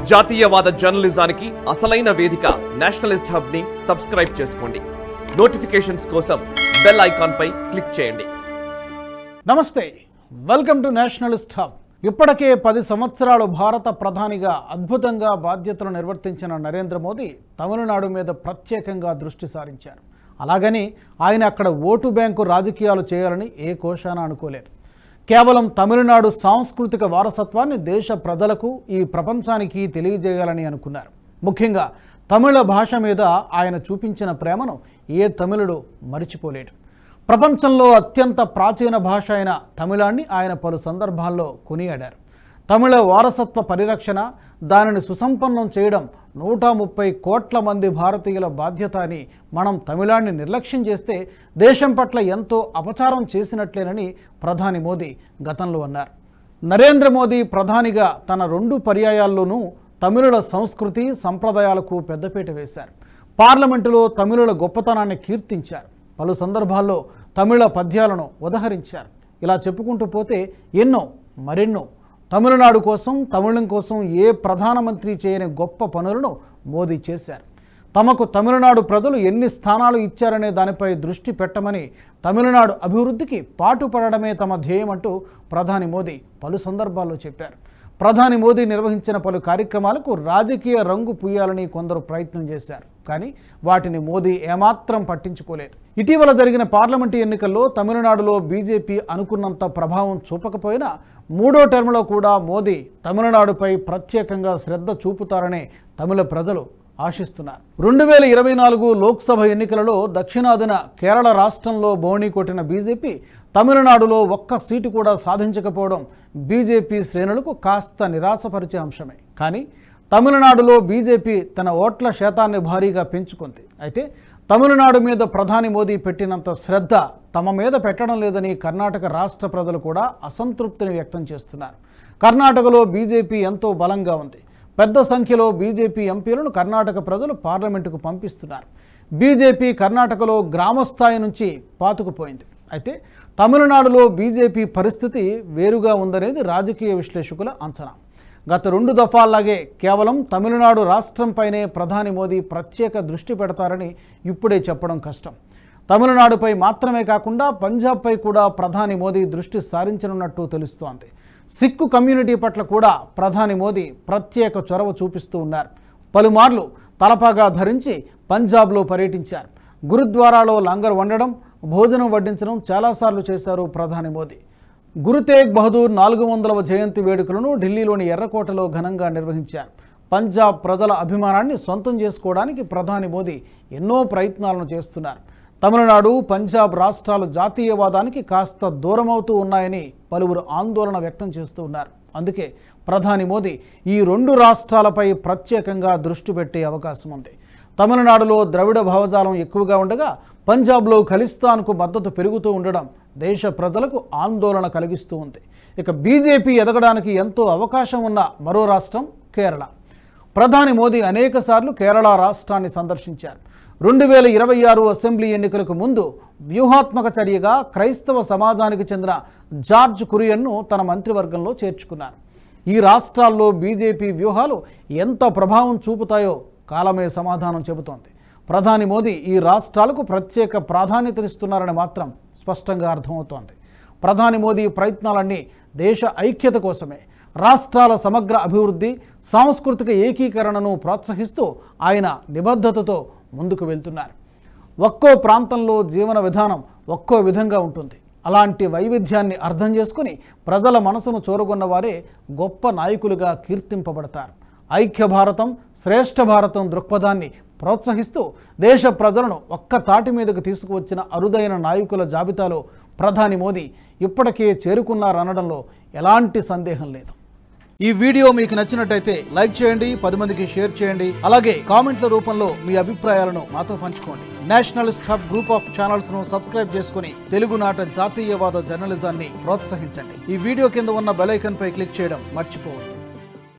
జాతీయవాద జర్నలిజానికి అసలైన వేదిక నేషనలిస్ట్ హబ్ ని సబ్స్క్రైబ్ చేసుకోండి. నోటిఫికేషన్స్ కోసం బెల్ ఐకాన్ పై క్లిక్ చేయండి. నమస్తే, వెల్కమ్ టు నేషనలిస్ట్ హబ్. ఇప్పటికే 10 సంవత్సరాలు భారత ప్రధానిగా అద్భుతంగా బాధ్యతలు నిర్వర్తించిన నరేంద్ర మోదీ తమిళనాడు మీద ప్రత్యేకంగా దృష్టి సారించారు. అలాగని ఆయన అక్కడ ఓటు బ్యాంకు రాజకీయాలు చేయాలని ఏ కోశాన అనుకోలేరు. కేవలం తమిళనాడు సాంస్కృతిక వారసత్వాన్ని దేశ ప్రజలకు, ఈ ప్రపంచానికి తెలియజేయాలని అనుకున్నారు. ముఖ్యంగా తమిళ భాష మీద ఆయన చూపించిన ప్రేమను ఏ తమిళుడు మరిచిపోలేడు. ప్రపంచంలో అత్యంత ప్రాచీన భాష అయిన తమిళాన్ని ఆయన పలు సందర్భాల్లో కొనియాడారు. తమిళ వారసత్వ పరిరక్షణ, దానిని సుసంపన్నం చేయడం 130 కోట్ల మంది భారతీయుల బాధ్యత అని మనం తమిళాన్ని నిర్లక్ష్యం చేస్తే దేశం పట్ల ఎంతో అపచారం చేసినట్లేనని ప్రధాని మోదీ గతంలో అన్నారు. నరేంద్ర మోదీ ప్రధానిగా తన 2 పర్యాయాల్లోనూ తమిళుల సంస్కృతి సంప్రదాయాలకు పెద్దపీట వేశారు. పార్లమెంటులో తమిళుల గొప్పతనాన్ని కీర్తించారు. పలు సందర్భాల్లో తమిళ పద్యాలను ఉదహరించారు. ఇలా చెప్పుకుంటూ పోతే మరెన్నో తమిళనాడు కోసం, తమిళం కోసం ఏ ప్రధానమంత్రి చేయని గొప్ప పనులను మోదీ చేశారు. తమకు తమిళనాడు ప్రజలు ఎన్ని స్థానాలు ఇచ్చారనే దానిపై దృష్టి పెట్టమని, తమిళనాడు అభివృద్ధికి పాటుపడడమే తమ ధ్యేయమంటూ ప్రధాని మోదీ పలు సందర్భాల్లో చెప్పారు. ప్రధాని మోదీ నిర్వహించిన పలు కార్యక్రమాలకు రాజకీయ రంగు పూయాలని కొందరు ప్రయత్నం చేశారు. కానీ వాటిని మోదీ ఏమాత్రం పట్టించుకోలేదు. ఇటీవల జరిగిన పార్లమెంటు ఎన్నికల్లో తమిళనాడులో బీజేపీ అనుకున్నంత ప్రభావం చూపకపోయినా 3వ టర్మ్లో కూడా మోదీ తమిళనాడుపై ప్రత్యేకంగా శ్రద్ధ చూపుతారనే తమిళ ప్రజలు ఆశిస్తున్నారు. 2024 లోక్సభ ఎన్నికలలో దక్షిణాదిన కేరళ రాష్ట్రంలో బోణీ కొట్టిన బీజేపీ తమిళనాడులో ఒక్క సీటు కూడా సాధించకపోవడం బీజేపీ శ్రేణులకు కాస్త నిరాశపరిచే అంశమే. కానీ తమిళనాడులో బీజేపీ తన ఓట్ల శాతాన్ని భారీగా పెంచుకుంది. అయితే తమిళనాడు మీద ప్రధాని మోదీ పెట్టినంత శ్రద్ధ తమ మీద పెట్టడం లేదని కర్ణాటక రాష్ట్ర ప్రజలు కూడా అసంతృప్తిని వ్యక్తం చేస్తున్నారు. కర్ణాటకలో బీజేపీ ఎంతో బలంగా ఉంది. పెద్ద సంఖ్యలో బీజేపీ ఎంపీలను కర్ణాటక ప్రజలు పార్లమెంటుకు పంపిస్తున్నారు. బీజేపీ కర్ణాటకలో గ్రామస్థాయి నుంచి పాతుకుపోయింది. అయితే తమిళనాడులో బీజేపీ పరిస్థితి వేరుగా ఉందనేది రాజకీయ విశ్లేషకుల అంచనా. గత 2 దఫాల్లాగే కేవలం తమిళనాడు రాష్ట్రంపైనే ప్రధాని మోదీ ప్రత్యేక దృష్టి పెడతారని ఇప్పుడే చెప్పడం కష్టం. తమిళనాడుపై మాత్రమే కాకుండా పంజాబ్పై కూడా ప్రధాని మోదీ దృష్టి సారించనున్నట్టు తెలుస్తోంది. సిక్కు కమ్యూనిటీ పట్ల కూడా ప్రధాని మోదీ ప్రత్యేక చొరవ చూపిస్తూ ఉన్నారు. పలుమార్లు తలపాగా ధరించి పంజాబ్లో పర్యటించారు. గురుద్వారాలో లంగర్ వండడం, భోజనం వడ్డించడం చాలాసార్లు చేశారు ప్రధాని మోదీ. గురు తేగ్ బహదూర్ 400వ జయంతి వేడుకలను ఢిల్లీలోని ఎర్రకోటలో ఘనంగా నిర్వహించారు. పంజాబ్ ప్రజల అభిమానాన్ని సొంతం చేసుకోవడానికి ప్రధాని మోదీ ఎన్నో ప్రయత్నాలను చేస్తున్నారు. తమిళనాడు, పంజాబ్ రాష్ట్రాలు జాతీయవాదానికి కాస్త దూరమవుతూ ఉన్నాయని పలువురు ఆందోళన వ్యక్తం చేస్తూ ఉన్నారు. అందుకే ప్రధాని మోదీ ఈ 2 రాష్ట్రాలపై ప్రత్యేకంగా దృష్టి పెట్టే అవకాశం ఉంది. తమిళనాడులో ద్రవిడ భావజాలం ఎక్కువగా ఉండగా పంజాబ్లో ఖలిస్తాన్కు మద్దతు పెరుగుతూ ఉండడం దేశ ప్రజలకు ఆందోళన కలిగిస్తూ ఉంది. ఇక బీజేపీ ఎదగడానికి ఎంతో అవకాశం ఉన్న మరో రాష్ట్రం కేరళ. ప్రధాని మోదీ అనేకసార్లు కేరళ రాష్ట్రాన్ని సందర్శించారు. 2026 అసెంబ్లీ ఎన్నికలకు ముందు వ్యూహాత్మక చర్యగా క్రైస్తవ సమాజానికి చెందిన జార్జ్ కురియన్ను తన మంత్రివర్గంలో చేర్చుకున్నారు. ఈ రాష్ట్రాల్లో బీజేపీ వ్యూహాలు ఎంత ప్రభావం చూపుతాయో కాలమే సమాధానం చెబుతోంది. ప్రధాని మోదీ ఈ రాష్ట్రాలకు ప్రత్యేక ప్రాధాన్యతనిస్తున్నారని మాత్రం స్పష్టంగా అర్థమవుతోంది. ప్రధాని మోదీ ప్రయత్నాలన్నీ దేశ ఐక్యత కోసమే. రాష్ట్రాల సమగ్ర అభివృద్ధి, సాంస్కృతిక ఏకీకరణను ప్రోత్సహిస్తూ ఆయన నిబద్ధతతో ముందుకు వెళ్తున్నారు. ఒక్కో ప్రాంతంలో జీవన విధానం ఒక్కో విధంగా ఉంటుంది. అలాంటి వైవిధ్యాన్ని అర్థం చేసుకుని ప్రజల మనసును చూరగొన్న వారే గొప్ప నాయకులుగా కీర్తింపబడతారు. ఐక్య భారతం, శ్రేష్ఠ భారతం దృక్పథాన్ని ప్రోత్సహిస్తూ దేశ ప్రజలను ఒక్క తాటి మీదకు తీసుకువచ్చిన అరుదైన నాయకుల జాబితాలో ప్రధాని మోదీ ఇప్పటికే చేరుకున్నారనడంలో ఎలాంటి సందేహం లేదు. ఈ వీడియో మీకు నచ్చినట్టయితే లైక్ చేయండి, 10 మందికి షేర్ చేయండి. అలాగే కామెంట్ల రూపంలో మీ అభిప్రాయాలను మాతో పంచుకోండి. Nationalist hub group of channels ను సబ్స్క్రైబ్ చేసుకుని తెలుగునాట జాతీయవాద జర్నలిజాన్ని ప్రోత్సహించండి. ఈ వీడియో కింద ఉన్న బెల్ ఐకాన్ పై క్లిక్ చేయడం మర్చిపోవద్దు.